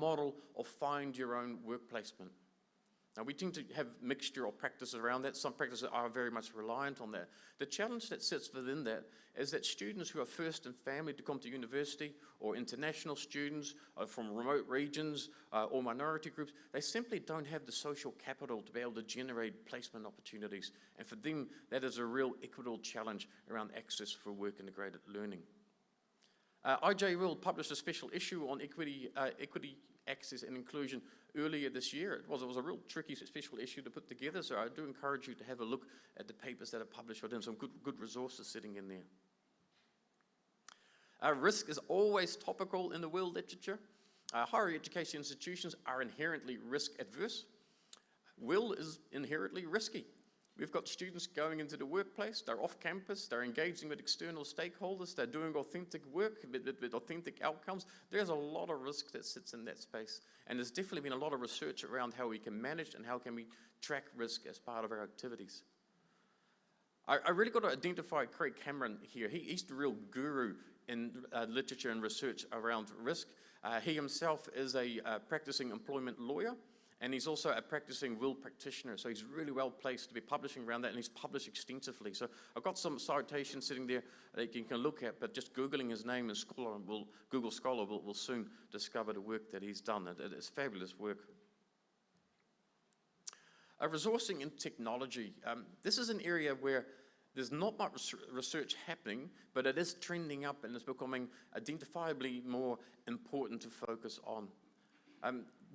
model of find your own work placement. Now, we tend to have mixture of practices around that. Some practices are very much reliant on that. The challenge that sits within that is that students who are first in family to come to university, or international students from remote regions or minority groups, they simply don't have the social capital to be able to generate placement opportunities. And for them, that is a real equitable challenge around access for work-integrated learning. IJWIL published a special issue on equity, access and inclusion earlier this year. It was a real tricky special issue to put together, so I do encourage you to have a look at the papers that are published within. Some good resources sitting in there. Risk is always topical in the world literature. Higher education institutions are inherently risk adverse. WIL is inherently risky. We've got students going into the workplace, they're off campus, they're engaging with external stakeholders, they're doing authentic work with authentic outcomes. There's a lot of risk that sits in that space. And there's definitely been a lot of research around how we can manage and how can we track risk as part of our activities. I really got to identify Craig Cameron here. He's the real guru in literature and research around risk. He himself is a practicing employment lawyer, and he's also a practicing WIL practitioner, so he's really well placed to be publishing around that, and he's published extensively. So I've got some citations sitting there that you can look at, but just Googling his name and Google Scholar will soon discover the work that he's done. It's fabulous work. Resourcing in technology. This is an area where there's not much research happening, but it is trending up and it's becoming identifiably more important to focus on.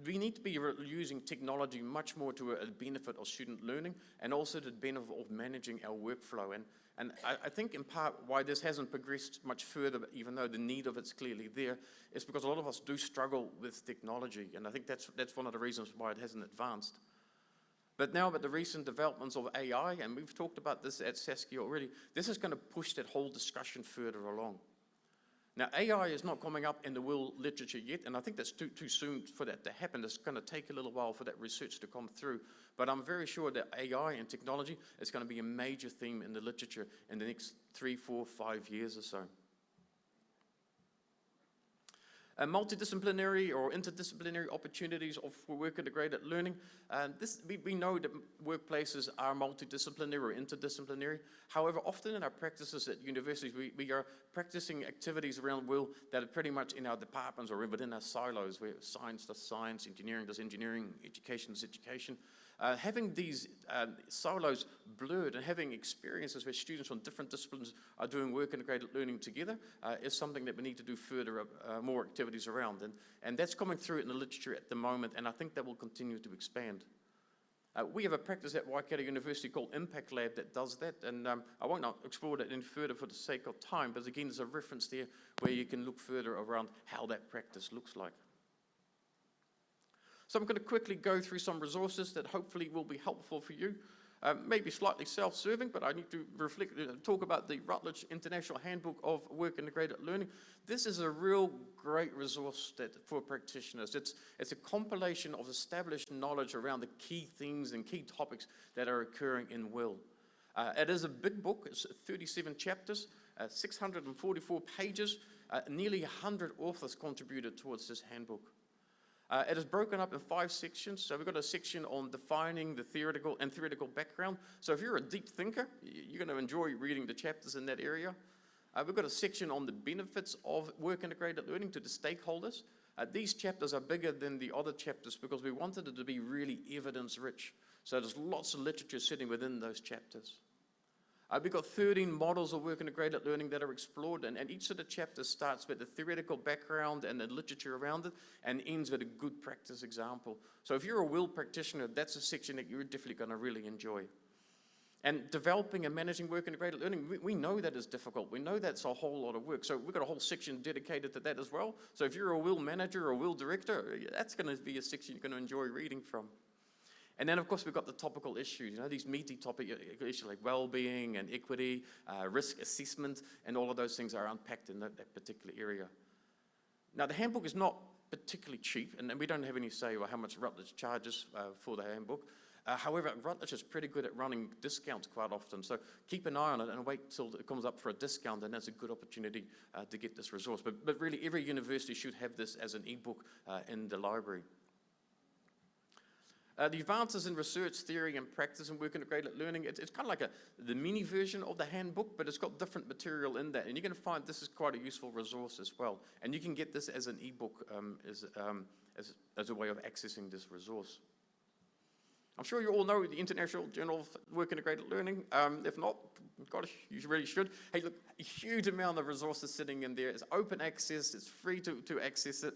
We need to be using technology much more to a benefit of student learning and also to the benefit of managing our workflow. And I think in part why this hasn't progressed much further, even though the need of it's clearly there, is because a lot of us do struggle with technology. And I think that's one of the reasons why it hasn't advanced. But now with the recent developments of AI, and we've talked about this at Saskia already, this is going to push that whole discussion further along. Now, AI is not coming up in the WIL literature yet, and I think that's too soon for that to happen. It's going to take a little while for that research to come through. But I'm very sure that AI and technology is going to be a major theme in the literature in the next 3, 4, 5 years or so. Multidisciplinary or interdisciplinary opportunities for work-integrated learning. We know that workplaces are multidisciplinary or interdisciplinary. However, often in our practices at universities, we are practicing activities around WIL that are pretty much in our departments or within our silos, where science does science, engineering does engineering, education does education. Having these silos blurred and having experiences where students from different disciplines are doing work-integrated learning together is something that we need to do further, more activities around. And that's coming through in the literature at the moment, and I think that will continue to expand. We have a practice at Waikato University called Impact Lab that does that, and I won't explore that any further for the sake of time, but again, there's a reference there where you can look further around how that practice looks like. So I'm going to quickly go through some resources that hopefully will be helpful for you. Maybe slightly self-serving, but I need to talk about the Routledge International Handbook of Work-Integrated Learning. This is a real great resource for practitioners. It's a compilation of established knowledge around the key things and key topics that are occurring in WIL. It is a big book. It's 37 chapters, 644 pages. Nearly 100 authors contributed towards this handbook. It is broken up in 5 sections. So we've got a section on defining the theoretical background. So if you're a deep thinker, you're going to enjoy reading the chapters in that area. We've got a section on the benefits of work-integrated learning to the stakeholders. These chapters are bigger than the other chapters because we wanted it to be really evidence-rich. So there's lots of literature sitting within those chapters. We've got 13 models of work-integrated learning that are explored, and each of the chapters starts with the theoretical background and the literature around it, and ends with a good practice example. So if you're a WIL practitioner, that's a section that you're definitely going to really enjoy. And developing and managing work-integrated learning, we know that is difficult. We know that's a whole lot of work. So we've got a whole section dedicated to that as well. So if you're a WIL manager or a WIL director, that's going to be a section you're going to enjoy reading from. And then, of course, we've got the topical issues, these meaty topic issues like well-being and equity, risk assessment, and all of those things are unpacked in that particular area. Now, the handbook is not particularly cheap, and we don't have any say about how much Routledge charges for the handbook. However, Routledge is pretty good at running discounts quite often, so keep an eye on it and wait till it comes up for a discount, and that's a good opportunity to get this resource. But really, every university should have this as an ebook in the library. The advances in research, theory, and practice and work-integrated learning, it's kind of like the mini version of the handbook, but it's got different material in that. And you're going to find this is quite a useful resource as well. And you can get this as an ebook as a way of accessing this resource. I'm sure you all know the International Journal of Work-Integrated Learning. If not, gosh, you really should. Hey, look, a huge amount of resources sitting in there. It's open access. It's free to access it.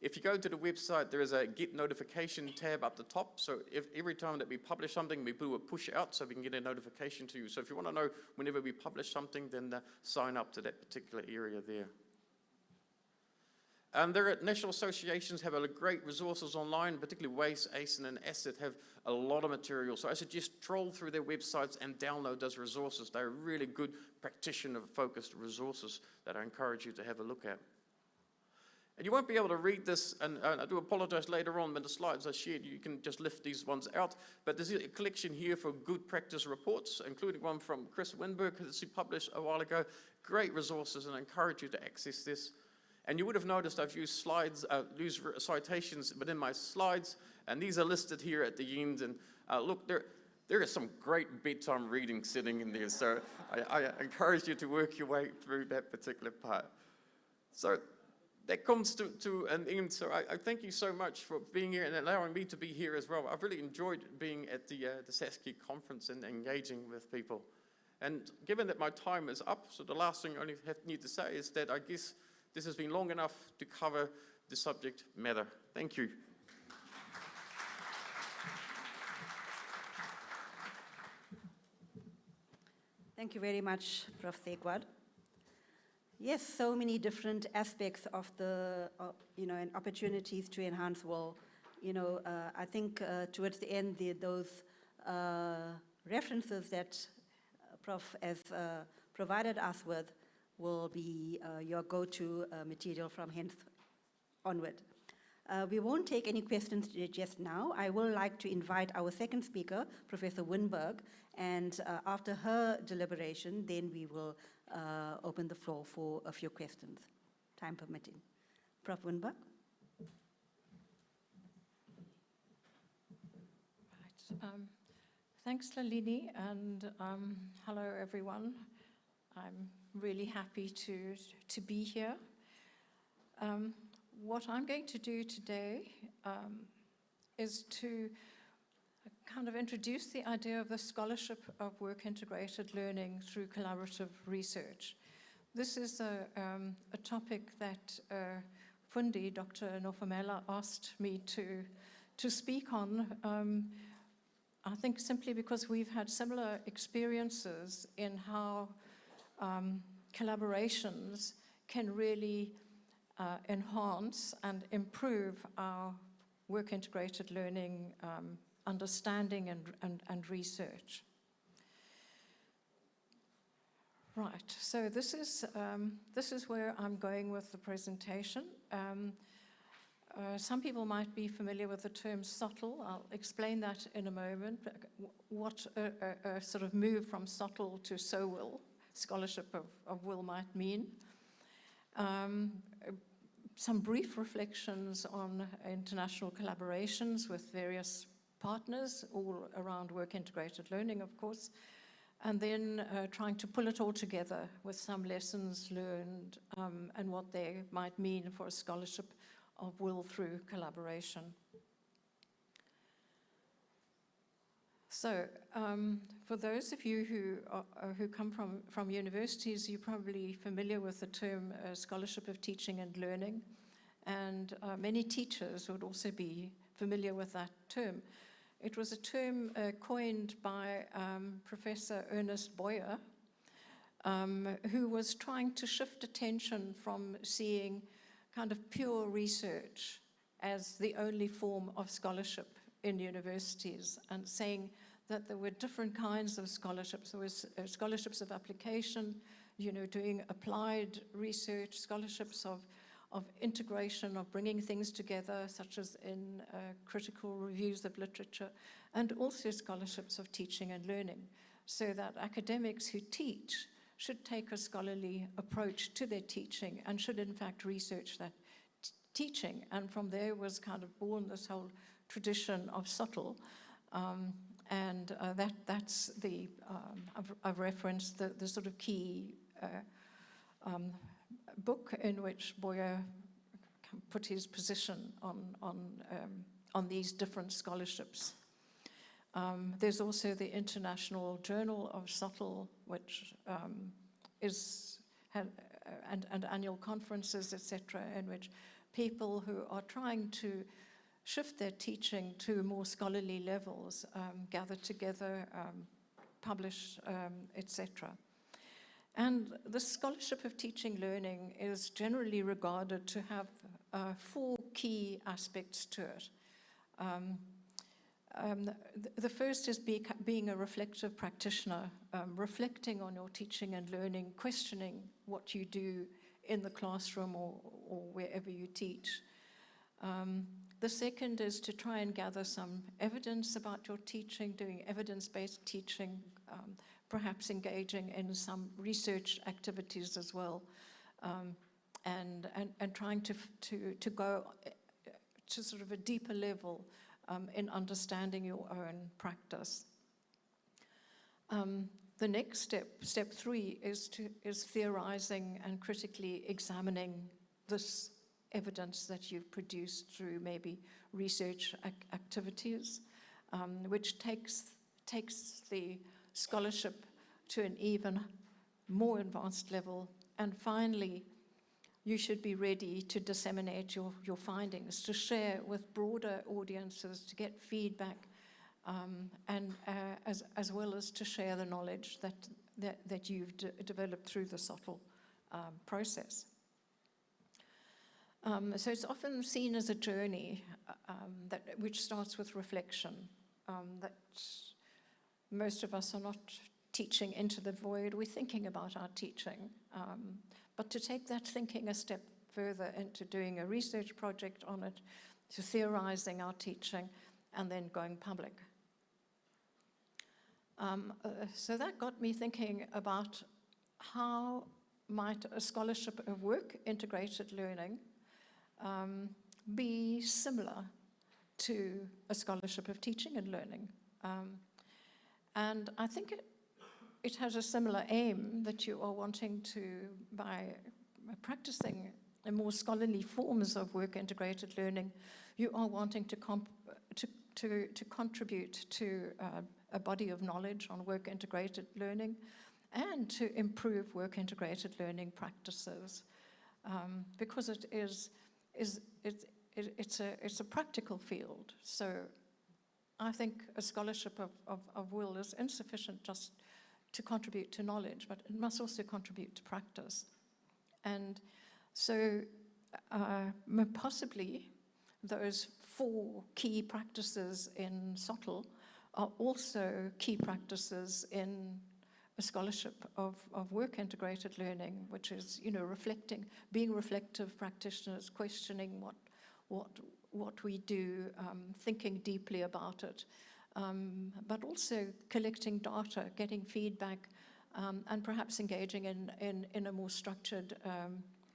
If you go to the website, there is a Get Notification tab up the top. So if every time that we publish something, we do a push out so we can get a notification to you. So if you want to know whenever we publish something, then sign up to that particular area there. There are national associations have a great resources online, particularly WACE, ACEN, and ASSET have a lot of material. So I suggest troll through their websites and download those resources. They're really good practitioner-focused resources that I encourage you to have a look at. And you won't be able to read this, and I do apologize later on when the slides are shared, you can just lift these ones out. But there's a collection here for good practice reports, including one from Chris Winberg that he published a while ago. Great resources, and I encourage you to access this. And you would have noticed I've used used citations within my slides, and these are listed here at the end. And look, there is some great bedtime reading sitting in there, so I encourage you to work your way through that particular part. So that comes to an end, so I thank you so much for being here and allowing me to be here as well. I've really enjoyed being at the SASCI conference and engaging with people. And given that my time is up, so the last thing I need to say is that I guess this has been long enough to cover the subject matter. Thank you. Thank you very much, Prof. Thegwad. Yes, so many different aspects of the, and opportunities to enhance WIL. I think towards the end, those references that Prof. has provided us with will be your go-to material from hence onward. We won't take any questions just now. I would like to invite our second speaker, Professor Winberg, and after her deliberation, then we will open the floor for a few questions, time permitting. Prof. Winberg. Right. Thanks, Lalini, and hello, everyone. I'm really happy to be here. What I'm going to do today is to kind of introduce the idea of the scholarship of work-integrated learning through collaborative research. This is a topic that Fundi, Dr. Nofumela, asked me to speak on. I think simply because we've had similar experiences in how collaborations can really enhance and improve our work-integrated learning understanding and research. Right, so this is where I'm going with the presentation. Some people might be familiar with the term SOTL. I'll explain that in a moment, what a sort of move from SOTL to SOWIL, scholarship of WIL, might mean. Some brief reflections on international collaborations with various partners, all around work-integrated learning, of course, and then trying to pull it all together with some lessons learned and what they might mean for a scholarship of WIL through collaboration. So, for those of you who come from universities, you're probably familiar with the term scholarship of teaching and learning, and many teachers would also be familiar with that term. It was a term coined by Professor Ernest Boyer, who was trying to shift attention from seeing kind of pure research as the only form of scholarship in universities, and saying that there were different kinds of scholarships. There was scholarships of application, doing applied research, scholarships integration, of bringing things together, such as in critical reviews of literature, and also scholarships of teaching and learning, so that academics who teach should take a scholarly approach to their teaching and should in fact research that teaching. And from there was kind of born this whole tradition of SOTL, and that's the, I've referenced the sort of key book in which Boyer put his position on these different scholarships. There's also the International Journal of SOTL, which and annual conferences, etc., in which people who are trying to shift their teaching to more scholarly levels gather together, publish, etc. And the scholarship of teaching learning is generally regarded to have 4 key aspects to it. The first is being a reflective practitioner, reflecting on your teaching and learning, questioning what you do in the classroom or wherever you teach. The second is to try and gather some evidence about your teaching, doing evidence-based teaching, perhaps engaging in some research activities as well, and trying to go to sort of a deeper level in understanding your own practice. The next step 3, is theorizing and critically examining this evidence that you've produced through maybe research activities, which takes the scholarship to an even more advanced level. And finally, you should be ready to disseminate your findings, to share with broader audiences, to get feedback, and as well as to share the knowledge that you've developed through the SOTL process. So it's often seen as a journey which starts with reflection, that most of us are not teaching into the void, we're thinking about our teaching. But to take that thinking a step further into doing a research project on it, to theorizing our teaching, and then going public. So that got me thinking about how might a scholarship of work-integrated learning be similar to a scholarship of teaching and learning. And I think it has a similar aim, that you are wanting to, by practicing more scholarly forms of work-integrated learning, you are wanting to contribute to a body of knowledge on work-integrated learning and to improve work-integrated learning practices, because it's a practical field. So I think a scholarship of will is insufficient just to contribute to knowledge, but it must also contribute to practice. And so possibly those 4 key practices in SOTL are also key practices in a scholarship of work-integrated learning, which is, reflecting, being reflective practitioners, questioning what we do, thinking deeply about it, but also collecting data, getting feedback, and perhaps engaging in a more structured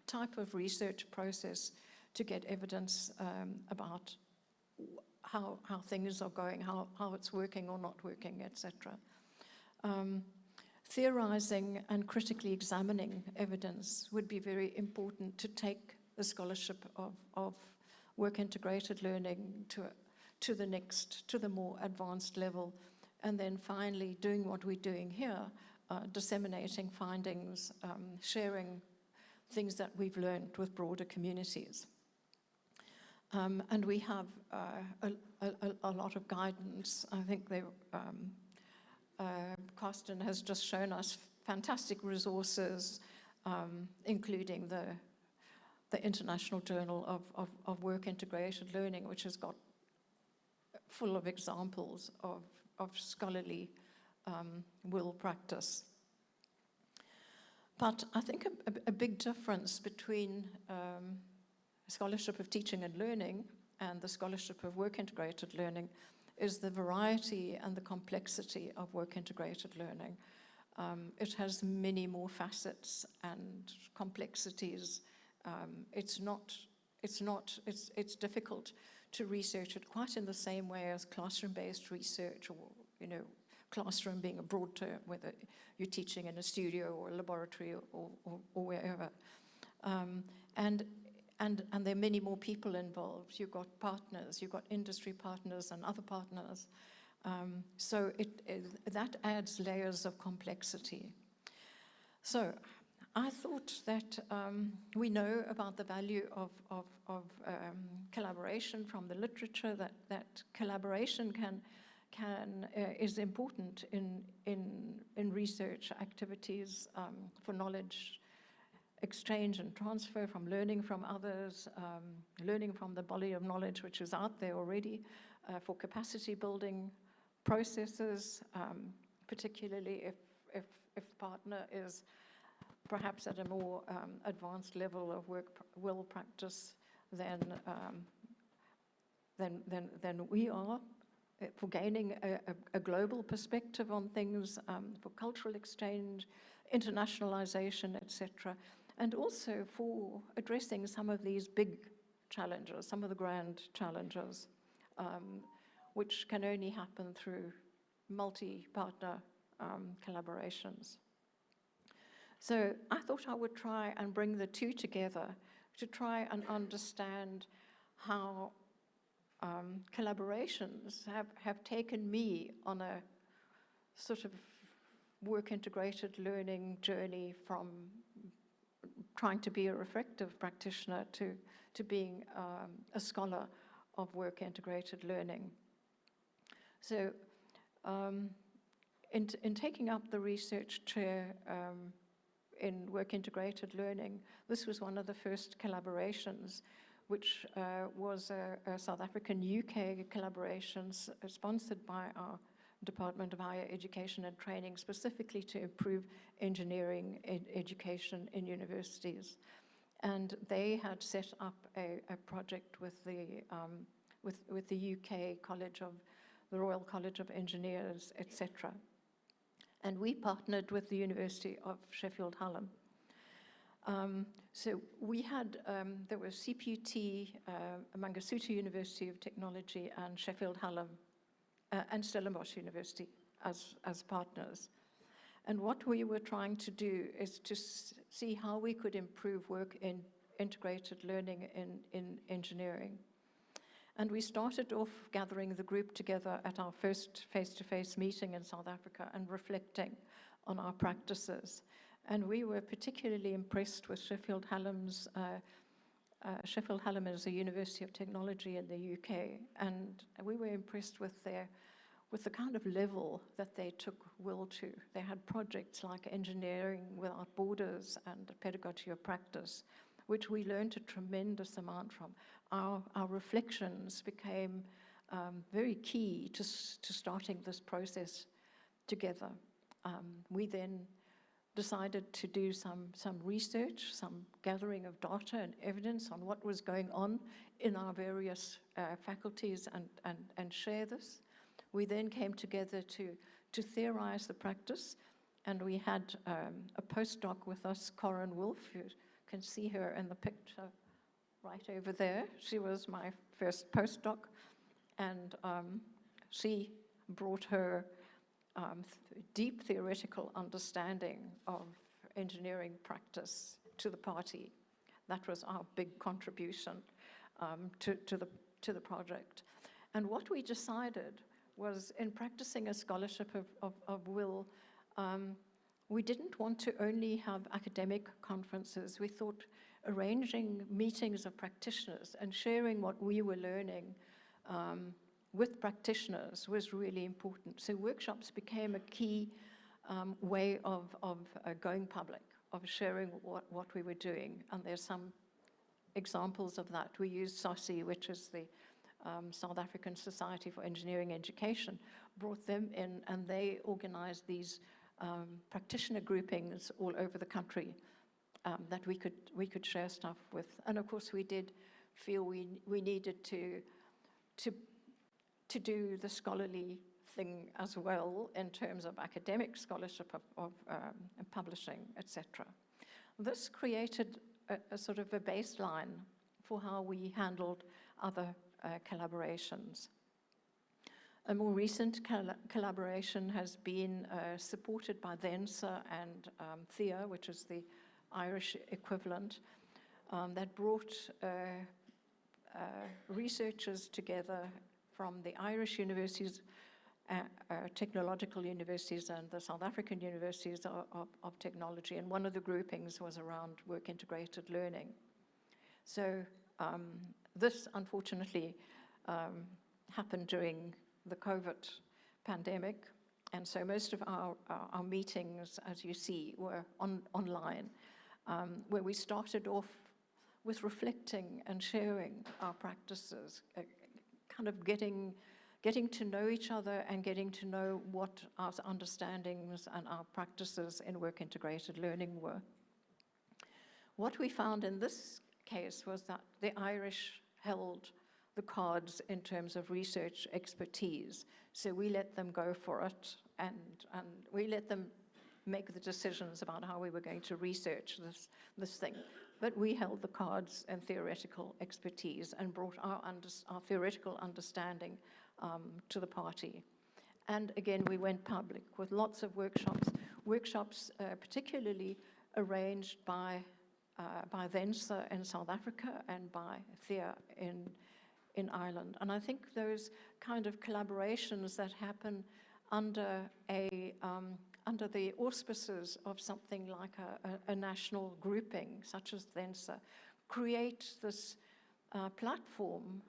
type of research process to get evidence about how things are going, how it's working or not working, etc. Theorizing and critically examining evidence would be very important to take the scholarship of work-integrated learning to the more advanced level, and then finally doing what we're doing here, disseminating findings, sharing things that we've learned with broader communities. And we have a lot of guidance. I think Carsten has just shown us fantastic resources, including the International Journal of Work-Integrated Learning, which has got full of examples of scholarly will practice. But I think a big difference between Scholarship of Teaching and Learning and the Scholarship of Work-Integrated Learning is the variety and the complexity of work-integrated learning. It has many more facets and complexities. It's difficult to research it quite in the same way as classroom-based research, or, classroom being a broad term, whether you're teaching in a studio or a laboratory or wherever. And there are many more people involved. You've got partners, you've got industry partners and other partners. So that adds layers of complexity. So I thought that we know about the value of collaboration from the literature, that collaboration is important in research activities for knowledge exchange and transfer, from learning from others, learning from the body of knowledge which is out there already, for capacity building processes, particularly if partner is perhaps at a more advanced level of will practice than we are, for gaining a global perspective on things, for cultural exchange, internationalization, etc., and also for addressing some of these big challenges, some of the grand challenges, which can only happen through multi-partner collaborations. So I thought I would try and bring the two together to try and understand how collaborations have taken me on a sort of work-integrated learning journey, from trying to be a reflective practitioner to being a scholar of work-integrated learning. So in taking up the research chair in work-integrated learning, this was one of the first collaborations, which was a South African-UK collaboration sponsored by our Department of Higher Education and Training, specifically to improve engineering education in universities. And they had set up a project with the UK College of the Royal College of Engineers, etc. And we partnered with the University of Sheffield Hallam. So we had, there was CPUT, Mangosuthu University of Technology, and Sheffield Hallam, and Stellenbosch University as partners. And what we were trying to do is to see how we could improve work in integrated learning in engineering. And we started off gathering the group together at our first face-to-face meeting in South Africa and reflecting on our practices. And we were particularly impressed with Sheffield Hallam's, Sheffield Hallam is a university of technology in the UK, and we were impressed with the kind of level that they took will to. They had projects like Engineering Without Borders and Pedagogy of Practice, which we learned a tremendous amount from. Our reflections became very key to starting this process together. We then decided to do some research, some gathering of data and evidence on what was going on in our various faculties and share this. We then came together to theorize the practice, and we had a postdoc with us, Corinne Wolf. You can see her in the picture right over there. She was my first postdoc, and she brought her deep theoretical understanding of engineering practice to the party. That was our big contribution to the project. And what we decided was, in practicing a scholarship of will, we didn't want to only have academic conferences. We thought arranging meetings of practitioners and sharing what we were learning with practitioners was really important. So workshops became a key way of going public, of sharing what we were doing. And there's some examples of that. We used SASI, which is the South African Society for Engineering Education, brought them in, and they organized these practitioner groupings all over the country that we could share stuff with. And of course we did feel we needed to do the scholarly thing as well in terms of academic scholarship and publishing, etc. This created a sort of a baseline for how we handled other collaborations. A more recent collaboration has been supported by THENSA and THEA, which is the Irish equivalent, that brought researchers together from the Irish universities, technological universities, and the South African universities of technology. And one of the groupings was around work-integrated learning. So this, unfortunately, happened during the COVID pandemic. And so most of our meetings, as you see, were online, where we started off with reflecting and sharing our practices, kind of getting to know each other and getting to know what our understandings and our practices in work-integrated learning were. What we found in this case was that the Irish held the cards in terms of research expertise. So we let them go for it, and we let them make the decisions about how we were going to research this thing. But we held the cards and theoretical expertise and brought our theoretical understanding to the party. And again, we went public with lots of workshops particularly arranged by THENSA in South Africa and by THEA in Ireland. And I think those kind of collaborations that happen under the auspices of something like a national grouping, such as THENSA, create this platform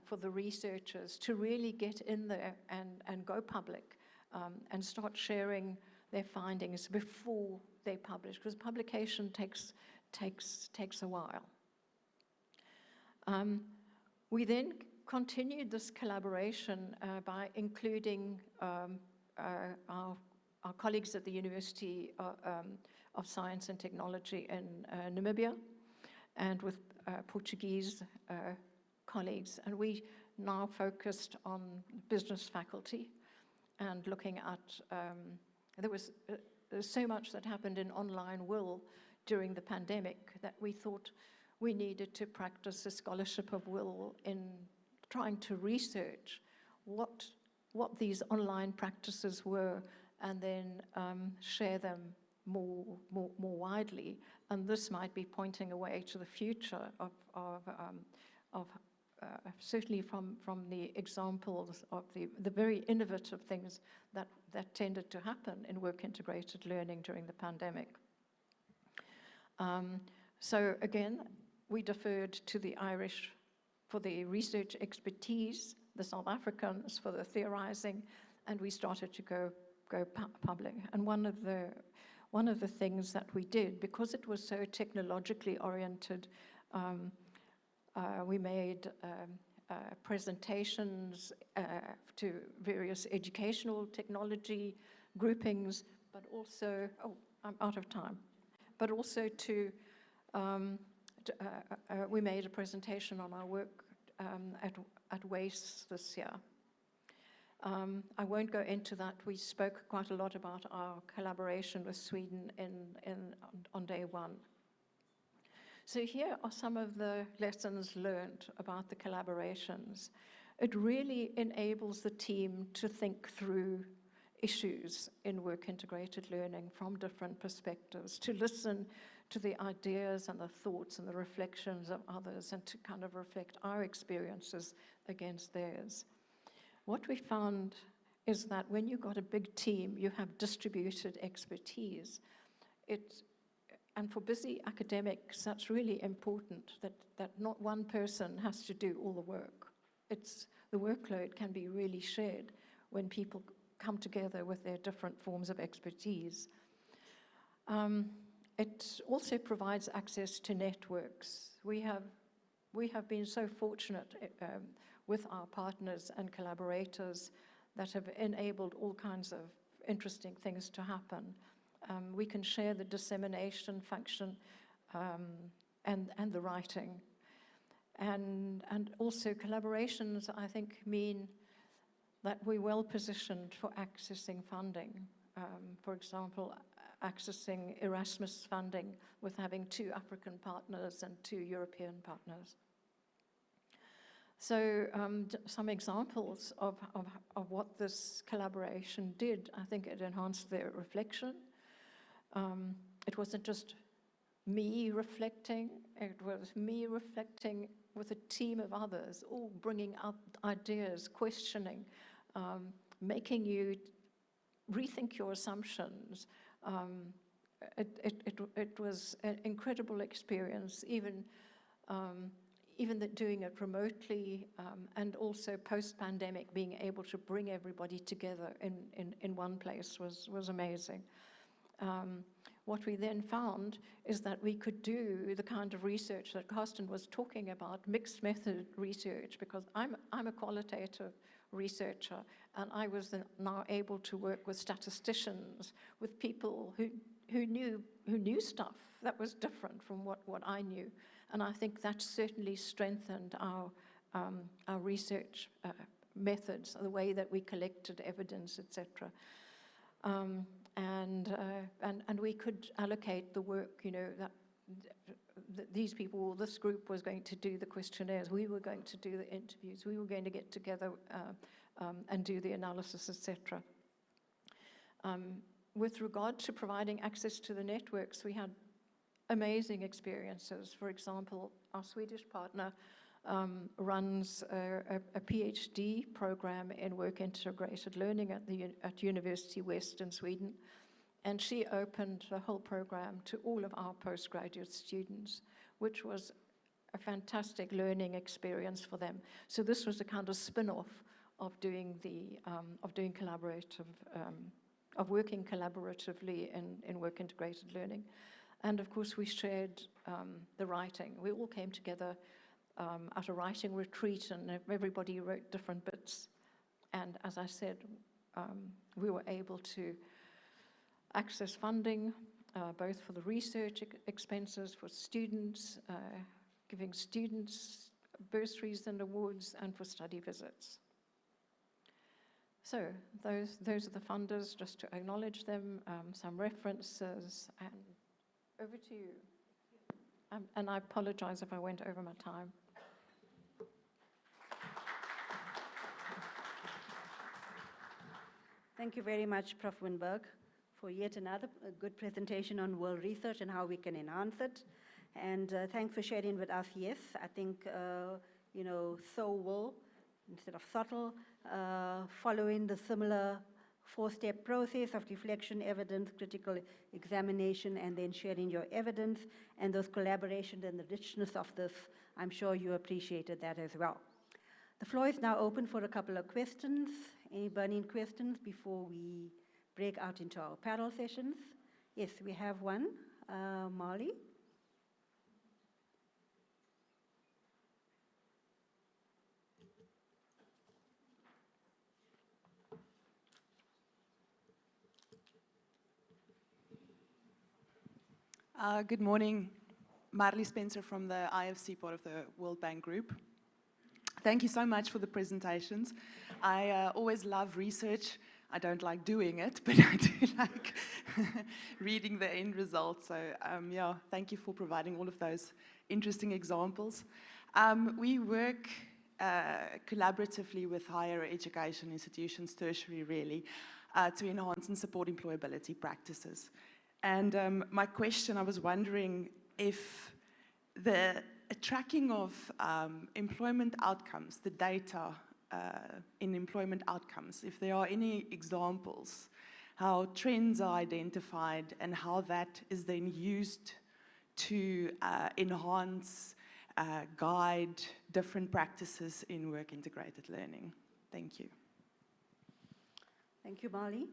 for the researchers to really get in there and go public and start sharing their findings before they publish, because publication takes a while. We then continued this collaboration by including our colleagues at the University of Science and Technology in Namibia, and with Portuguese colleagues. And we now focused on business faculty and looking at, there was so much that happened in online will during the pandemic that we thought we needed to practice a scholarship of will in trying to research what these online practices were, and then share them more widely. And this might be pointing a way to the future of certainly from the examples of the very innovative things that tended to happen in work-integrated learning during the pandemic. So again, we deferred to the Irish for the research expertise, the South Africans for the theorizing, and we started to go public. And one of the things that we did, because it was so technologically oriented, we made presentations to various educational technology groupings, but also, I'm out of time, but also we made a presentation on our work at WACE this year. I won't go into that. We spoke quite a lot about our collaboration with Sweden on day one. So here are some of the lessons learned about the collaborations. It really enables the team to think through issues in work-integrated learning from different perspectives, to listen to the ideas and the thoughts and the reflections of others, and to kind of reflect our experiences against theirs. What we found is that when you've got a big team, you have distributed expertise. And for busy academics, that's really important, that not one person has to do all the work. The workload can be really shared when people come together with their different forms of expertise. It also provides access to networks. We have been so fortunate with our partners and collaborators that have enabled all kinds of interesting things to happen. We can share the dissemination function and the writing. And also collaborations, I think, mean that we're well positioned for accessing funding. For example, accessing Erasmus funding with having 2 African partners and 2 European partners. So some examples of what this collaboration did. I think it enhanced their reflection. It wasn't just me reflecting, it was me reflecting with a team of others, all bringing up ideas, questioning, making you rethink your assumptions. It was an incredible experience, even doing it remotely, and also post-pandemic, being able to bring everybody together in one place was amazing. What we then found is that we could do the kind of research that Carsten was talking about, mixed method research, because I'm a qualitative researcher, and I was then now able to work with statisticians, with people who knew stuff that was different from what I knew. And I think that certainly strengthened our research methods, the way that we collected evidence, etc. And we could allocate the work, that these people, this group was going to do the questionnaires, we were going to do the interviews, we were going to get together and do the analysis, etc. With regard to providing access to the networks, we had amazing experiences. For example, our Swedish partner runs a PhD program in work integrated learning at University West in Sweden, and she opened the whole program to all of our postgraduate students, which was a fantastic learning experience for them. So this was a kind of spin-off of doing working collaboratively in work integrated learning. And of course, we shared the writing. We all came together at a writing retreat, and everybody wrote different bits. And as I said, we were able to access funding, both for the research expenses for students, giving students bursaries and awards, and for study visits. So those are the funders, just to acknowledge them, some references, and over to you. And I apologize if I went over my time. Thank you very much, Prof. Winberg, for yet another good presentation on world research and how we can enhance it. And thanks for sharing with us. Yes, I think, SOWL, instead of subtle, following the similar 4-step process of reflection, evidence, critical examination, and then sharing your evidence, and those collaborations and the richness of this, I'm sure you appreciated that as well. The floor is now open for a couple of questions. Any burning questions before we break out into our panel sessions? Yes, we have one. Molly? Good morning. Marley Spencer from the IFC, part of the World Bank Group. Thank you so much for the presentations. I always love research. I don't like doing it, but I do like reading the end results. So thank you for providing all of those interesting examples. We work collaboratively with higher education institutions, tertiary really, to enhance and support employability practices. And my question, I was wondering if the tracking of employment outcomes, the data in employment outcomes, if there are any examples, how trends are identified and how that is then used to enhance, guide different practices in work integrated learning. Thank you. Thank you, Molly.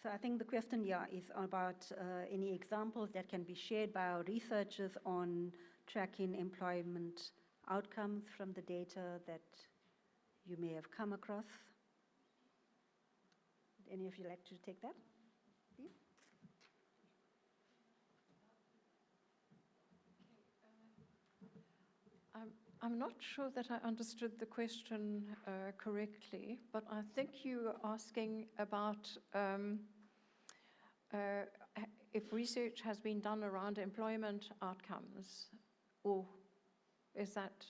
So I think the question, is about any examples that can be shared by our researchers on tracking employment outcomes from the data that you may have come across. Would any of you like to take that, please? I'm not sure that I understood the question correctly, but I think you were asking about if research has been done around employment outcomes, or is that...